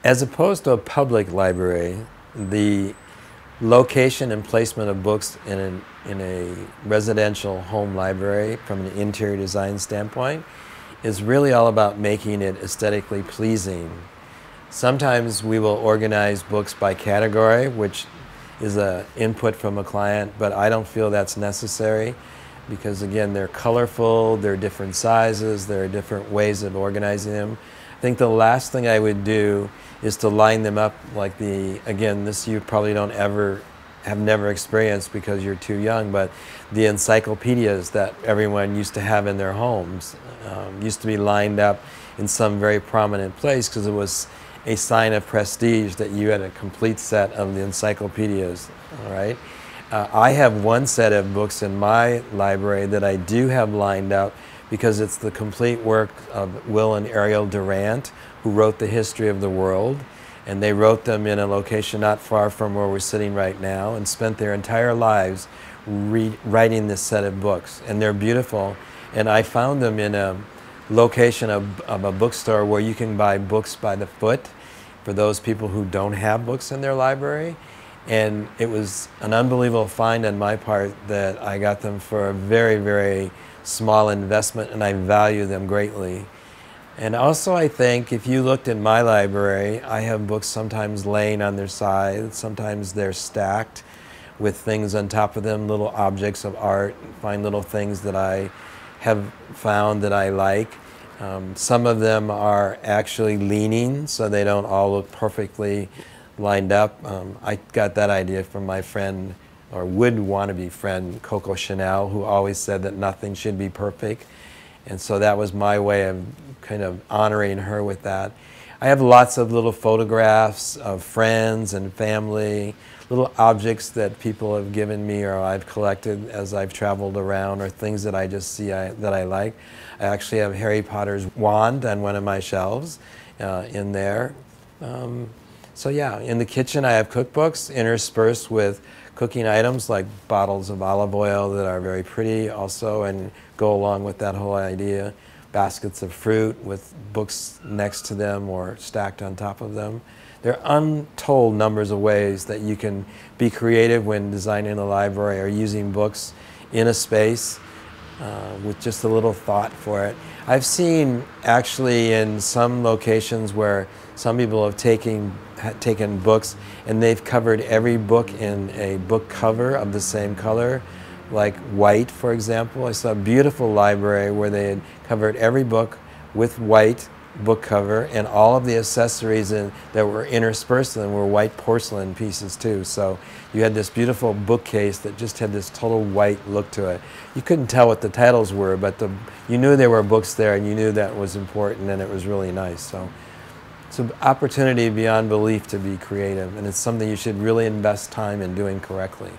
As opposed to a public library, the location and placement of books in a residential home library from an interior design standpoint is really all about making it aesthetically pleasing. Sometimes we will organize books by category, which is an input from a client, but I don't feel that's necessary because, again, they're colorful, they're different sizes, there are different ways of organizing them. I think the last thing I would do is to line them up like again, this you probably don't ever have never experienced because you're too young, but the encyclopedias that everyone used to have in their homes used to be lined up in some very prominent place because it was a sign of prestige that you had a complete set of the encyclopedias, all right? I have one set of books in my library that I do have lined up because it's the complete work of Will and Ariel Durant, who wrote the history of the world. And they wrote them in a location not far from where we're sitting right now and spent their entire lives writing this set of books. And they're beautiful. And I found them in a location of a bookstore where you can buy books by the foot for those people who don't have books in their library. And it was an unbelievable find on my part that I got them for a very, very small investment, and I value them greatly. And also, I think if you looked in my library, I have books sometimes laying on their side, sometimes they're stacked with things on top of them, little objects of art, find little things that I have found that I like. Some of them are actually leaning, so they don't all look perfectly lined up. I got that idea from my friend, or would wannabe friend, Coco Chanel, who always said that nothing should be perfect. And so that was my way of kind of honoring her with that. I have lots of little photographs of friends and family, little objects that people have given me or I've collected as I've traveled around, or things that I just see that I like. I actually have Harry Potter's wand on one of my shelves in there. So yeah, in the kitchen I have cookbooks interspersed with cooking items like bottles of olive oil that are very pretty also and go along with that whole idea. Baskets of fruit with books next to them or stacked on top of them. There are untold numbers of ways that you can be creative when designing a library or using books in a space with just a little thought for it. I've seen actually in some locations where some people have taken books and they've covered every book in a book cover of the same color, like white, for example. I saw a beautiful library where they had covered every book with white book cover, and all of the accessories that were interspersed in them were white porcelain pieces too. So you had this beautiful bookcase that just had this total white look to it. You couldn't tell what the titles were, but you knew there were books there, and you knew that was important, and it was really nice. So it's an opportunity beyond belief to be creative, and it's something you should really invest time in doing correctly.